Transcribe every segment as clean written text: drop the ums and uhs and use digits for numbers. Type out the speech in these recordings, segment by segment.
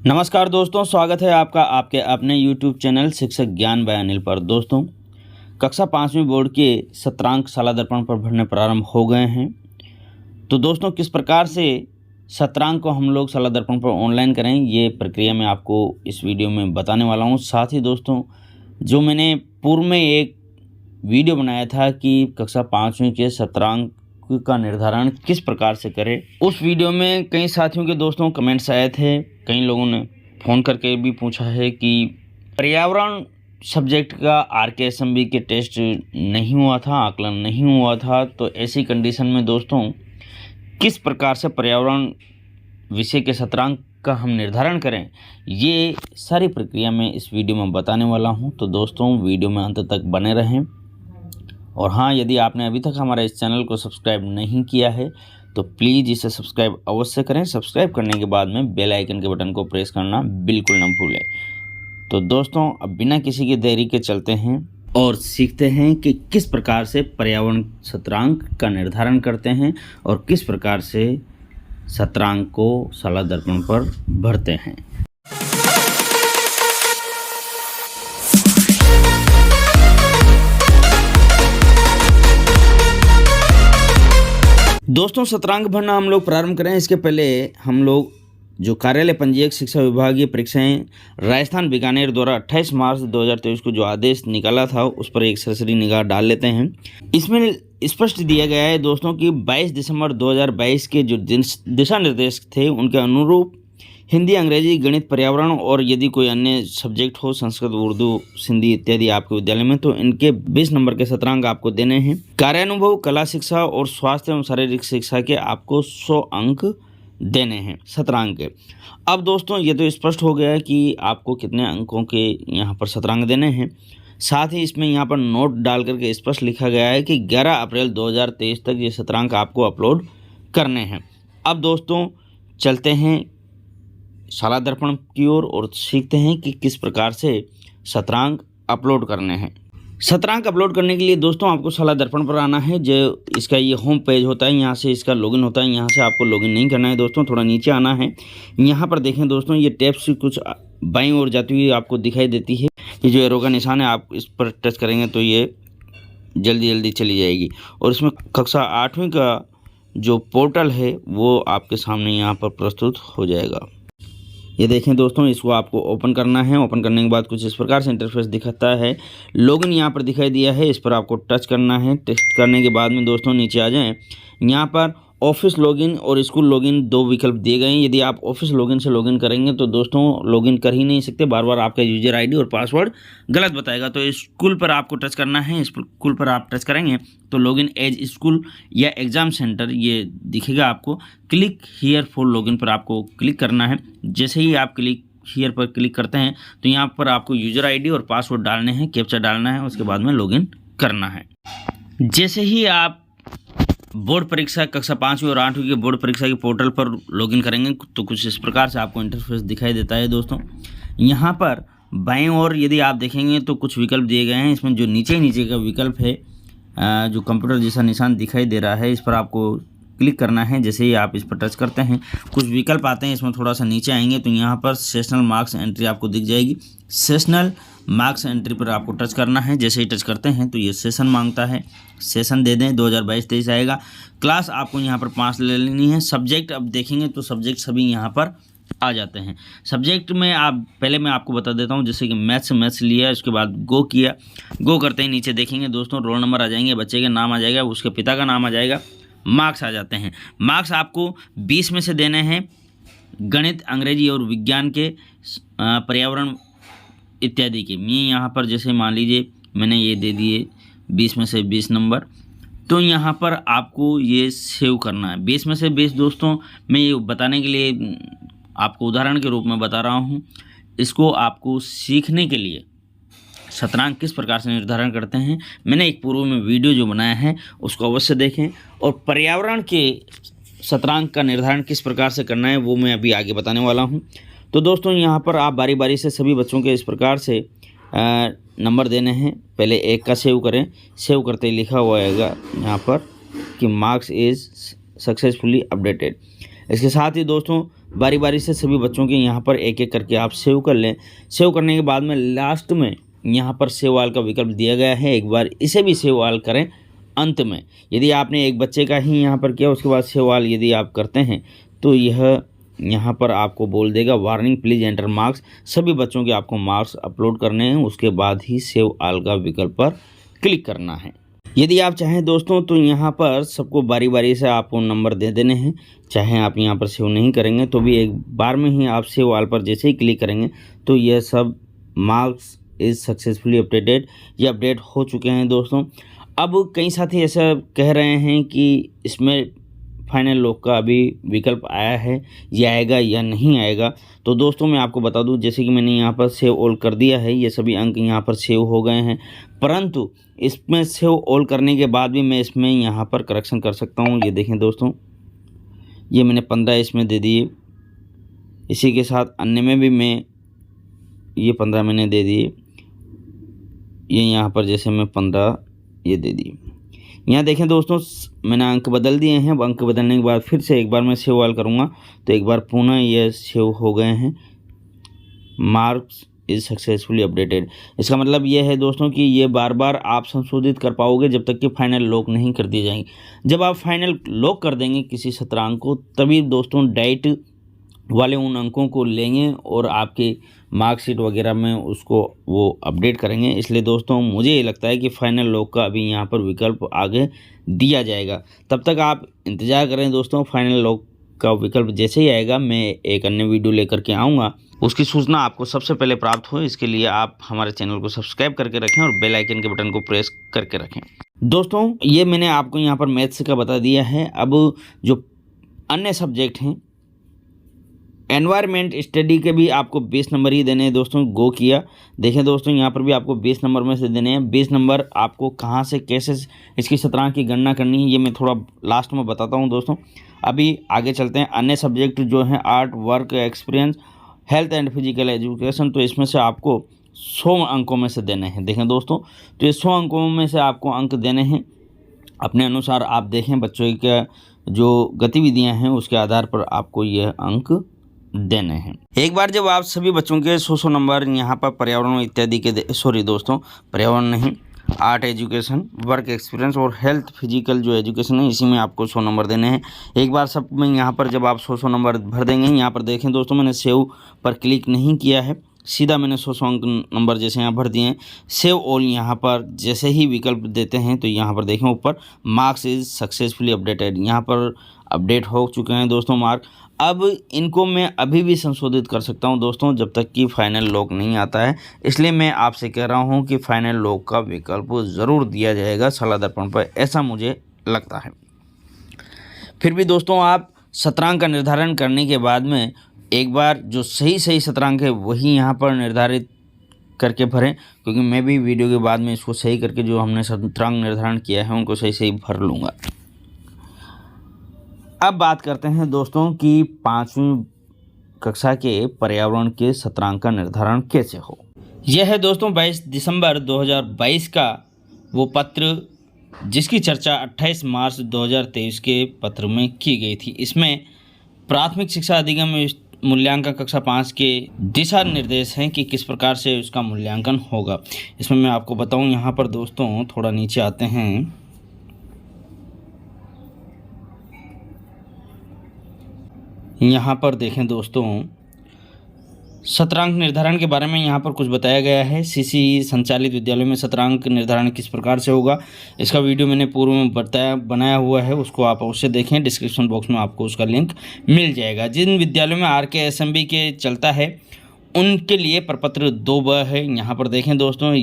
नमस्कार दोस्तों, स्वागत है आपका आपके अपने YouTube चैनल शिक्षक ज्ञान बाय अनिल पर। दोस्तों, कक्षा 5वीं बोर्ड के सत्रांक शाला दर्पण पर भरने प्रारंभ हो गए हैं। तो दोस्तों, किस प्रकार से सत्रांक को हम लोग शाला दर्पण पर ऑनलाइन करें, ये प्रक्रिया मैं आपको इस वीडियो में बताने वाला हूँ। साथ ही दोस्तों, जो मैंने पूर्व में एक वीडियो बनाया था कि कक्षा 5वीं के सत्रांक का निर्धारण किस प्रकार से करें, उस वीडियो में कई साथियों के दोस्तों कमेंट्स आए थे। कई लोगों ने फ़ोन करके भी पूछा है कि पर्यावरण सब्जेक्ट का RKSMB के टेस्ट नहीं हुआ था, आकलन नहीं हुआ था। तो ऐसी कंडीशन में दोस्तों, किस प्रकार से पर्यावरण विषय के सत्रांक का हम निर्धारण करें, ये सारी प्रक्रिया मैं इस वीडियो में बताने वाला हूं। तो दोस्तों, वीडियो में अंत तक बने रहें। और हाँ, यदि आपने अभी तक हमारे इस चैनल को सब्सक्राइब नहीं किया है तो प्लीज़ इसे सब्सक्राइब अवश्य करें। सब्सक्राइब करने के बाद में बेल आइकन के बटन को प्रेस करना बिल्कुल न भूलें। तो दोस्तों, अब बिना किसी की देरी के चलते हैं और सीखते हैं कि किस प्रकार से पर्यावरण सत्रांक का निर्धारण करते हैं और किस प्रकार से सत्रांक को शाला दर्पण पर भरते हैं। दोस्तों, सत्रांक भरना हम लोग प्रारंभ करें इसके पहले हम लोग जो कार्यालय पंजीयक शिक्षा विभागीय परीक्षाएं राजस्थान बीकानेर द्वारा 28 मार्च 2023 को जो आदेश निकाला था उस पर एक सरसरी निगाह डाल लेते हैं। इसमें स्पष्ट दिया गया है दोस्तों कि 22 दिसंबर 2022 के जो दिशा निर्देश थे उनके अनुरूप हिंदी, अंग्रेजी, गणित, पर्यावरण और यदि कोई अन्य सब्जेक्ट हो, संस्कृत, उर्दू, सिंधी इत्यादि आपके विद्यालय में, तो इनके 20 नंबर के सत्रांक आपको देने हैं। कार्यानुभव, कला शिक्षा और स्वास्थ्य एवं शारीरिक शिक्षा के आपको 100 अंक देने हैं सत्रांक के। अब दोस्तों, ये तो स्पष्ट हो गया है कि आपको कितने अंकों के यहाँ पर सत्रांक देने हैं। साथ ही इसमें यहाँ पर नोट डाल करके स्पष्ट लिखा गया है कि 11 अप्रैल 2023 तक ये सत्रांक आपको अपलोड करने हैं। अब दोस्तों, चलते हैं शाला दर्पण की ओर और सीखते हैं कि किस प्रकार से सत्रांक अपलोड करने हैं। सत्रांक अपलोड करने के लिए दोस्तों आपको शाला दर्पण पर आना है। जो इसका ये होम पेज होता है, यहाँ से इसका लॉगिन होता है। यहाँ से आपको लॉगिन नहीं करना है दोस्तों, थोड़ा नीचे आना है। यहाँ पर देखें दोस्तों, ये टैब्स कुछ बाईं ओर जाती हुई आपको दिखाई देती है। ये जो एरो का निशान है, आप इस पर टच करेंगे तो ये जल्दी जल्दी चली जाएगी। और इसमें कक्षा 8वीं का जो पोर्टल है वो आपके सामने यहाँ पर प्रस्तुत हो जाएगा। ये देखें दोस्तों, इसको आपको ओपन करना है। ओपन करने के बाद कुछ इस प्रकार से इंटरफेस दिखाता है। लॉगिन यहाँ पर दिखाई दिया है, इस पर आपको टच करना है। टच करने के बाद में दोस्तों नीचे आ जाएं। यहाँ पर ऑफिस लॉगिन और स्कूल लॉगिन 2 विकल्प दिए गए हैं। यदि आप ऑफिस लॉगिन से लॉगिन करेंगे तो दोस्तों लॉगिन कर ही नहीं सकते, बार बार आपका यूजर ID और पासवर्ड गलत बताएगा। तो स्कूल पर आपको टच करना है। स्कूल पर आप टच करेंगे तो लॉगिन एज स्कूल या एग्ज़ाम सेंटर ये दिखेगा आपको। क्लिक हियर फॉर लॉगिन पर आपको क्लिक करना है। जैसे ही आप क्लिक हियर पर क्लिक करते हैं तो यहाँ पर आपको यूजर ID और पासवर्ड डालने हैं, कैप्चा डालना है, उसके बाद में लॉगिन करना है। जैसे ही आप बोर्ड परीक्षा कक्षा 5वीं और 8वीं के बोर्ड परीक्षा के पोर्टल पर लॉगिन करेंगे तो कुछ इस प्रकार से आपको इंटरफेस दिखाई देता है दोस्तों। यहाँ पर बाएं ओर यदि आप देखेंगे तो कुछ विकल्प दिए गए हैं। इसमें जो नीचे का विकल्प है, जो कंप्यूटर जैसा निशान दिखाई दे रहा है, इस पर आपको क्लिक करना है। जैसे ही आप इस पर टच करते हैं कुछ विकल्प आते हैं। इसमें थोड़ा सा नीचे आएंगे तो यहाँ पर सेशनल मार्क्स एंट्री आपको दिख जाएगी। सेशनल मार्क्स एंट्री पर आपको टच करना है। जैसे ही टच करते हैं तो ये सेशन मांगता है, सेशन दे दें। 2022-23 आएगा। क्लास आपको यहाँ पर 5 ले लेनी है। सब्जेक्ट अब देखेंगे तो सब्जेक्ट सभी यहाँ पर आ जाते हैं। सब्जेक्ट में आप पहले मैं आपको बता देता हूँ, जैसे कि मैथ्स लिया, उसके बाद गो किया। गो करते ही नीचे देखेंगे दोस्तों रोल नंबर आ जाएंगे, बच्चे का नाम आ जाएगा, उसके पिता का नाम आ जाएगा, मार्क्स आ जाते हैं। मार्क्स आपको 20 में से देने हैं गणित, अंग्रेजी और विज्ञान के, पर्यावरण इत्यादि के। मैं यहाँ पर जैसे मान लीजिए मैंने ये दे दिए 20 में से 20 नंबर। तो यहाँ पर आपको ये सेव करना है। 20 में से 20 दोस्तों मैं ये बताने के लिए आपको उदाहरण के रूप में बता रहा हूँ। इसको आपको सीखने के लिए सत्रांक किस प्रकार से निर्धारण करते हैं, मैंने एक पूर्व में वीडियो जो बनाया है उसको अवश्य देखें। और पर्यावरण के सत्रांक का निर्धारण किस प्रकार से करना है वो मैं अभी आगे बताने वाला हूँ। तो दोस्तों, यहाँ पर आप बारी बारी से सभी बच्चों के इस प्रकार से नंबर देने हैं। पहले 1 का सेव करें। सेव करते ही लिखा हुआ आएगा यहाँ पर कि मार्क्स इज़ सक्सेसफुली अपडेटेड। इसके साथ ही दोस्तों बारी बारी से सभी बच्चों के यहाँ पर एक एक करके आप सेव कर लें। सेव करने के बाद में लास्ट में यहाँ पर सेव ऑल का विकल्प दिया गया है, एक बार इसे भी सेव ऑल करें। अंत में यदि आपने एक बच्चे का ही यहाँ पर किया, उसके बाद सेव ऑल यदि आप करते हैं तो यह यहाँ पर आपको बोल देगा वार्निंग प्लीज़ एंटर मार्क्स। सभी बच्चों के आपको मार्क्स अपलोड करने हैं, उसके बाद ही सेव ऑल का विकल्प पर क्लिक करना है। यदि आप चाहें दोस्तों तो यहाँ पर सबको बारी बारी से आपको नंबर दे देने हैं। चाहे आप यहाँ पर सेव नहीं करेंगे तो भी एक बार में ही आप सेव ऑल पर जैसे ही क्लिक करेंगे तो यह सब मार्क्स इज़ सक्सेसफुली अपडेटेड, ये अपडेट हो चुके हैं दोस्तों। अब कई साथी ऐसा कह रहे हैं कि इसमें फाइनल लॉक का अभी विकल्प आया है, ये आएगा या नहीं आएगा। तो दोस्तों मैं आपको बता दूं, जैसे कि मैंने यहाँ पर सेव ऑल कर दिया है, ये सभी अंक यहाँ पर सेव हो गए हैं, परंतु इसमें सेव ऑल करने के बाद भी मैं इसमें यहाँ पर करेक्शन कर सकता हूँ। ये देखें दोस्तों, ये मैंने 15 इसमें दे दिए, इसी के साथ अन्य में भी मैं ये 15 मैंने दे दिए, ये यहाँ पर जैसे मैं 15 ये दे दिए। यहाँ देखें दोस्तों, मैंने अंक बदल दिए हैं। अंक बदलने के बाद फिर से एक बार मैं सेव ऑल करूँगा तो एक बार पुनः ये सेव हो गए हैं, मार्क्स इज़ सक्सेसफुली अपडेटेड। इसका मतलब ये है दोस्तों कि ये बार बार आप संशोधित कर पाओगे जब तक कि फाइनल लॉक नहीं कर दी जाएंगी। जब आप फाइनल लॉक कर देंगे किसी शतरंज को, तभी दोस्तों डाइट वाले उन अंकों को लेंगे और आपके मार्कशीट वगैरह में उसको वो अपडेट करेंगे। इसलिए दोस्तों मुझे ये लगता है कि फाइनल लॉक का अभी यहाँ पर विकल्प आगे दिया जाएगा। तब तक आप इंतज़ार करें दोस्तों, फाइनल लॉक का विकल्प जैसे ही आएगा मैं एक अन्य वीडियो लेकर के आऊँगा, उसकी सूचना आपको सबसे पहले प्राप्त हो। इसके लिए आप हमारे चैनल को सब्सक्राइब करके रखें और बेल आइकन के बटन को प्रेस करके रखें। दोस्तों ये मैंने आपको यहाँ पर मैथ्स का बता दिया है। अब जो अन्य सब्जेक्ट हैं, एनवायरनमेंट स्टडी के भी आपको 20 नंबर ही देने हैं दोस्तों। गो किया, देखें दोस्तों यहाँ पर भी आपको 20 नंबर में से देने हैं। 20 नंबर आपको कहाँ से कैसे इसकी शतरंज की गणना करनी है ये मैं थोड़ा लास्ट में बताता हूँ दोस्तों। अभी आगे चलते हैं। अन्य सब्जेक्ट जो हैं art, work experience, health and physical education, तो इसमें से आपको 100 अंकों में से देने हैं। देखें दोस्तों, तो ये 100 अंकों में से आपको अंक देने हैं अपने अनुसार। आप देखें बच्चों की जो गतिविधियाँ हैं उसके आधार पर आपको यह अंक देने हैं। एक बार जब आप सभी बच्चों के 100 नंबर यहाँ पर पर्यावरण इत्यादि के सॉरी दोस्तों, पर्यावरण नहीं, आर्ट एजुकेशन, वर्क एक्सपीरियंस और हेल्थ फिजिकल जो एजुकेशन है, इसी में आपको 100 नंबर देने हैं। एक बार सब में यहाँ पर जब आप 100 नंबर भर देंगे, यहाँ पर देखें दोस्तों मैंने सेव पर क्लिक नहीं किया है, सीधा मैंने 100 अंक नंबर जैसे यहाँ भर दिए हैं। सेव ऑल यहाँ पर जैसे ही विकल्प देते हैं तो यहाँ पर देखें ऊपर मार्क्स इज़ सक्सेसफुली अपडेटेड, यहाँ पर अपडेट हो चुके हैं दोस्तों मार्क। अब इनको मैं अभी भी संशोधित कर सकता हूं दोस्तों जब तक कि फाइनल लॉक नहीं आता है। इसलिए मैं आपसे कह रहा हूं कि फाइनल लॉक का विकल्प ज़रूर दिया जाएगा सलाह दर्पण पर, ऐसा मुझे लगता है। फिर भी दोस्तों आप शतरंज का निर्धारण करने के बाद में एक बार जो सही शतरंज है वही यहाँ पर निर्धारित करके भरें, क्योंकि मैं भी वीडियो के बाद में इसको सही करके जो हमने शतरंज निर्धारण किया है उनको सही भर लूँगा। अब बात करते हैं दोस्तों कि 5वीं कक्षा के पर्यावरण के शतरंज का निर्धारण कैसे हो। यह है दोस्तों 22 दिसंबर 2022 का वो पत्र जिसकी चर्चा 28 मार्च 2023 के पत्र में की गई थी। इसमें प्राथमिक शिक्षा अधिगम मूल्यांकन कक्षा 5 के दिशा निर्देश हैं कि किस प्रकार से उसका मूल्यांकन होगा। इसमें मैं आपको बताऊं, यहाँ पर दोस्तों थोड़ा नीचे आते हैं, यहाँ पर देखें दोस्तों शतरंज निर्धारण के बारे में यहाँ पर कुछ बताया गया है। सीसी संचालित विद्यालयों में शतरंज निर्धारण किस प्रकार से होगा, इसका वीडियो मैंने पूर्व में बनाया हुआ है, उसको आप अवश्य देखें। डिस्क्रिप्शन बॉक्स में आपको उसका लिंक मिल जाएगा। जिन विद्यालयों में RKSMB के चलता है उनके लिए प्रपत्र 2ब है। यहाँ पर देखें दोस्तों,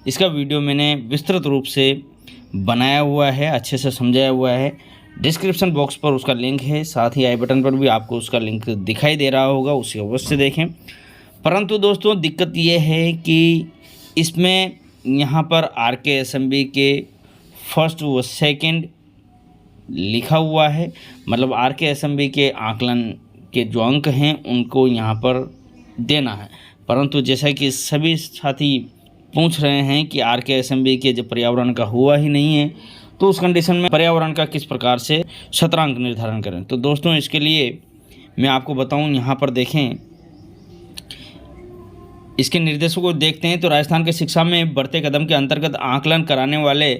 इसका वीडियो मैंने विस्तृत रूप से बनाया हुआ है, अच्छे से समझाया हुआ है। डिस्क्रिप्शन बॉक्स पर उसका लिंक है, साथ ही आई बटन पर भी आपको उसका लिंक दिखाई दे रहा होगा, उसे अवश्य देखें। परंतु दोस्तों दिक्कत यह है कि इसमें यहाँ पर RKSMB के फर्स्ट व सेकंड लिखा हुआ है, मतलब RKSMB के आकलन के जो अंक हैं उनको यहाँ पर देना है। परंतु जैसा कि सभी साथी पूछ रहे हैं कि RKSMB के जब पर्यावरण का हुआ ही नहीं है तो उस कंडीशन में पर्यावरण का किस प्रकार से शतरंज निर्धारण करें। तो दोस्तों इसके लिए मैं आपको बताऊं, यहाँ पर देखें इसके निर्देशों को देखते हैं तो राजस्थान के शिक्षा में बढ़ते कदम के अंतर्गत आकलन कराने वाले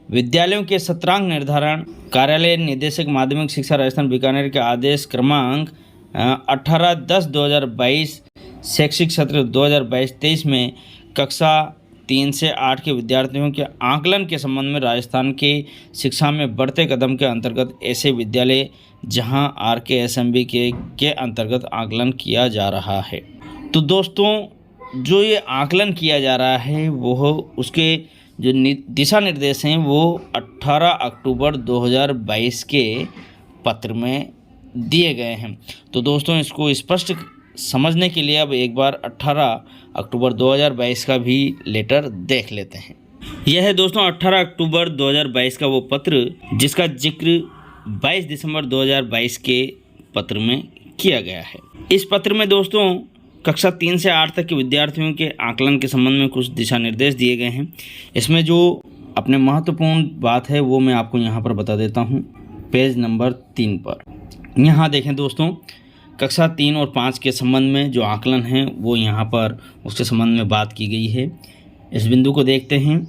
विद्यालयों के सत्रांक निर्धारण कार्यालय निदेशक माध्यमिक शिक्षा राजस्थान बीकानेर के आदेश क्रमांक 18/10/2022 शैक्षिक सत्र 2022-23 में कक्षा 3 से 8 के विद्यार्थियों के आकलन के संबंध में राजस्थान के शिक्षा में बढ़ते कदम के अंतर्गत ऐसे विद्यालय जहां RKSMB के अंतर्गत आकलन किया जा रहा है। तो दोस्तों, जो ये आकलन किया जा रहा है वो उसके जो दिशा निर्देश हैं वो 18 अक्टूबर 2022 के पत्र में दिए गए हैं। तो दोस्तों, इसको स्पष्ट समझने के लिए अब एक बार 18 अक्टूबर 2022 का भी लेटर देख लेते हैं। यह है दोस्तों 18 अक्टूबर 2022 का वो पत्र जिसका जिक्र 22 दिसंबर 2022 के पत्र में किया गया है। इस पत्र में दोस्तों कक्षा 3 से 8 तक के विद्यार्थियों के आकलन के संबंध में कुछ दिशा निर्देश दिए गए हैं। इसमें जो अपने महत्वपूर्ण बात है वो मैं आपको यहाँ पर बता देता हूँ। पेज नंबर 3 पर यहाँ देखें दोस्तों, कक्षा 3 और 5 के संबंध में जो आकलन है वो यहाँ पर उसके संबंध में बात की गई है। इस बिंदु को देखते हैं।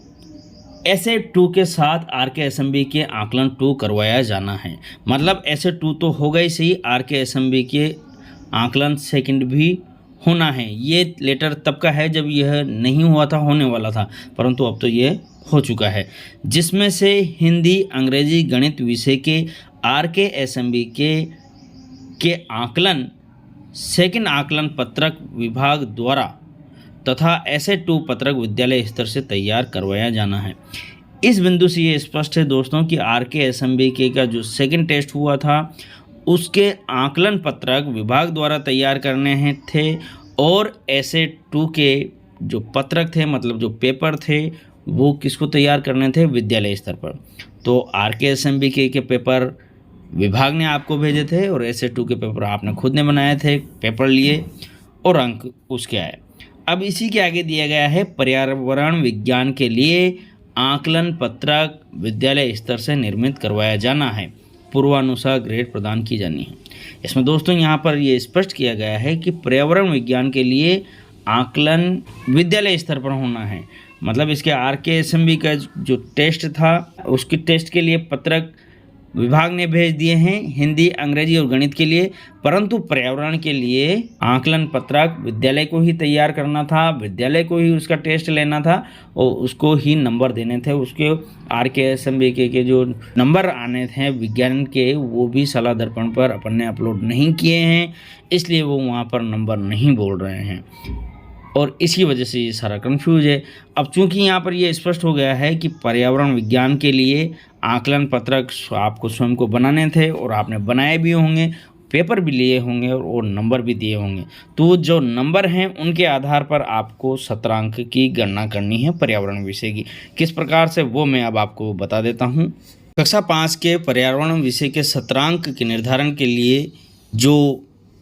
ऐसे 2 के साथ RKSMB के आकलन 2 करवाया जाना है। मतलब ऐसे 2 तो होगा ही सही, RKSMB के आकलन सेकंड भी होना है। ये लेटर तब का है जब यह नहीं हुआ था, होने वाला था, परंतु अब तो ये हो चुका है, जिसमें से हिंदी, अंग्रेजी, गणित विषय के RKSMB के आकलन सेकंड आकलन पत्रक विभाग द्वारा तथा ऐसे 2 पत्रक विद्यालय स्तर से तैयार करवाया जाना है। इस बिंदु से ये स्पष्ट है दोस्तों कि RKSMB का जो सेकंड टेस्ट हुआ था उसके आकलन पत्रक विभाग द्वारा तैयार करने हैं थे और ऐसे 2 के जो पत्रक थे, मतलब जो पेपर थे, वो किसको तैयार करने थे? विद्यालय स्तर पर। तो RKSMB के पेपर विभाग ने आपको भेजे थे और ऐसे 2 के पेपर आपने खुद ने बनाए थे, पेपर लिए और अंक उसके आए। अब इसी के आगे दिया गया है पर्यावरण विज्ञान के लिए आकलन पत्रक विद्यालय स्तर से निर्मित करवाया जाना है, पूर्वानुसार ग्रेड प्रदान की जानी है। इसमें दोस्तों यहाँ पर ये स्पष्ट किया गया है कि पर्यावरण विज्ञान के लिए आकलन विद्यालय स्तर पर होना है। मतलब इसके RKSMB का जो टेस्ट था उसके टेस्ट के लिए पत्रक विभाग ने भेज दिए हैं हिंदी, अंग्रेजी और गणित के लिए, परंतु पर्यावरण के लिए आकलन पत्रक विद्यालय को ही तैयार करना था, विद्यालय को ही उसका टेस्ट लेना था और उसको ही नंबर देने थे। उसके RKSMB के जो नंबर आने थे विज्ञान के वो भी सलाह दर्पण पर अपन ने अपलोड नहीं किए हैं, इसलिए वो वहाँ पर नंबर नहीं बोल रहे हैं और इसी वजह से ये सारा कंफ्यूज है। अब चूंकि यहाँ पर ये स्पष्ट हो गया है कि पर्यावरण विज्ञान के लिए आकलन पत्रक आपको स्वयं को बनाने थे और आपने बनाए भी होंगे, पेपर भी लिए होंगे और नंबर भी दिए होंगे, तो जो नंबर हैं उनके आधार पर आपको सत्रांक की गणना करनी है पर्यावरण विषय की। किस प्रकार से वो मैं अब आपको बता देता हूँ। कक्षा 5 के पर्यावरण विषय के सत्रांक के निर्धारण के लिए जो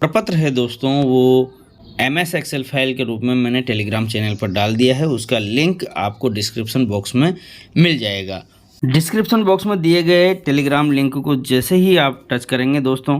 प्रपत्र है दोस्तों वो MS Excel फाइल के रूप में मैंने टेलीग्राम चैनल पर डाल दिया है। उसका लिंक आपको डिस्क्रिप्शन बॉक्स में मिल जाएगा। डिस्क्रिप्शन बॉक्स में दिए गए टेलीग्राम लिंक को जैसे ही आप टच करेंगे दोस्तों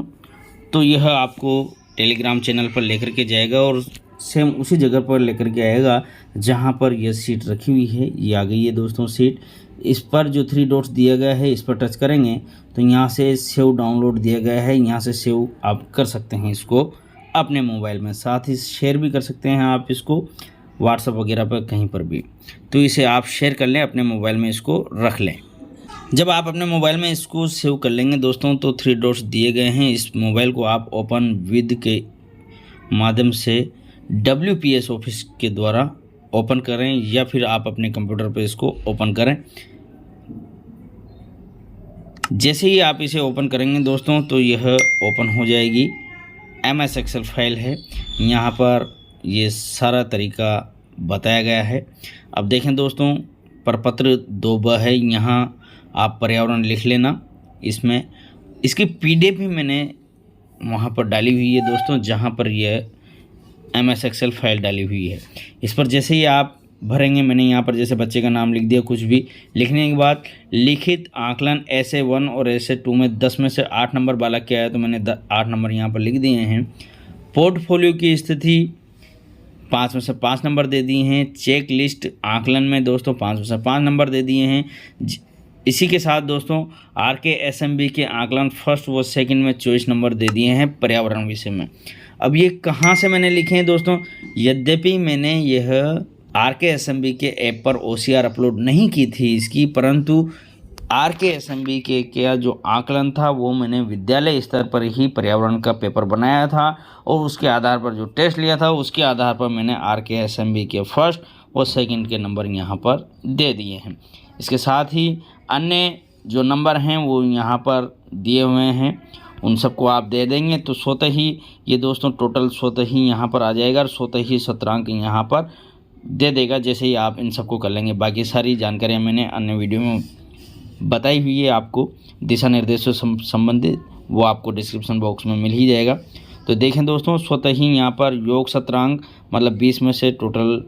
तो यह आपको टेलीग्राम चैनल पर लेकर के जाएगा और सेम उसी जगह पर लेकर के आएगा जहां पर यह सीट रखी हुई है। ये आ गई है दोस्तों सीट। इस पर जो 3 डॉट्स दिया गया है इस पर टच करेंगे तो यहाँ से सेव डाउनलोड दिया गया है, यहाँ से सेव आप कर सकते हैं इसको अपने मोबाइल में, साथ ही शेयर भी कर सकते हैं आप इसको व्हाट्सएप वगैरह पर कहीं पर भी। तो इसे आप शेयर कर लें, अपने मोबाइल में इसको रख लें। जब आप अपने मोबाइल में इसको सेव कर लेंगे दोस्तों तो 3 डॉट्स दिए गए हैं। इस मोबाइल को आप ओपन विद के माध्यम से WPS ऑफिस के द्वारा ओपन करें या फिर आप अपने कंप्यूटर पर इसको ओपन करें। जैसे ही आप इसे ओपन करेंगे दोस्तों तो यह ओपन हो जाएगी। MS Excel फाइल है, यहाँ पर ये सारा तरीका बताया गया है। अब देखें दोस्तों प्रपत्र 2ब है, यहाँ आप पर्यावरण लिख लेना। इसमें इसकी PDF भी मैंने वहाँ पर डाली हुई है दोस्तों, जहाँ पर यह MS Excel फाइल डाली हुई है। इस पर जैसे ही आप भरेंगे। मैंने यहाँ पर जैसे बच्चे का नाम लिख दिया, कुछ भी लिखने के बाद लिखित आकलन ऐसे 1 और ऐसे 2 में 10 में से 8 नंबर बालक के आया तो मैंने 8 नंबर यहाँ पर लिख दिए हैं। पोर्टफोलियो की स्थिति 5 में से 5 नंबर दे दिए हैं। चेक लिस्ट आकलन में दोस्तों 5 में से 5 नंबर दे दिए हैं। इसी के साथ दोस्तों RKSMB के आकलन फर्स्ट व सेकंड में 24 नंबर दे दिए हैं पर्यावरण विषय में। अब ये कहाँ से मैंने लिखे हैं दोस्तों, यद्यपि मैंने यह RKSMB के ऐप पर OCR अपलोड नहीं की थी इसकी, परंतु RKSMB के क्या जो आकलन था वो मैंने विद्यालय स्तर पर ही पर्यावरण का पेपर बनाया था और उसके आधार पर जो टेस्ट लिया था उसके आधार पर मैंने RKSMB के फर्स्ट और सेकंड के नंबर यहाँ पर दे दिए हैं। इसके साथ ही अन्य जो नंबर हैं वो यहाँ पर दिए हुए हैं, उन सबको आप दे देंगे तो स्वतः ही ये दोस्तों टोटल स्वतः ही यहाँ पर आ जाएगा और स्वतः ही सत्रांक यहाँ पर दे देगा जैसे ही आप इन सबको कर लेंगे। बाकी सारी जानकारियाँ मैंने अन्य वीडियो में बताई हुई है, आपको दिशा निर्देशों से संबंधित वो आपको डिस्क्रिप्शन बॉक्स में मिल ही जाएगा। तो देखें दोस्तों, स्वतः ही यहाँ पर योग सत्रांक मतलब 20 में से टोटल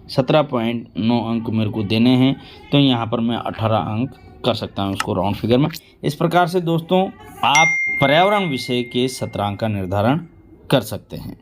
17.9 अंक मेरे को देने हैं, तो यहाँ पर मैं 18 अंक कर सकता हूँ उसको राउंड फिगर में। इस प्रकार से दोस्तों आप पर्यावरण विषय के सत्रांक का निर्धारण कर सकते हैं।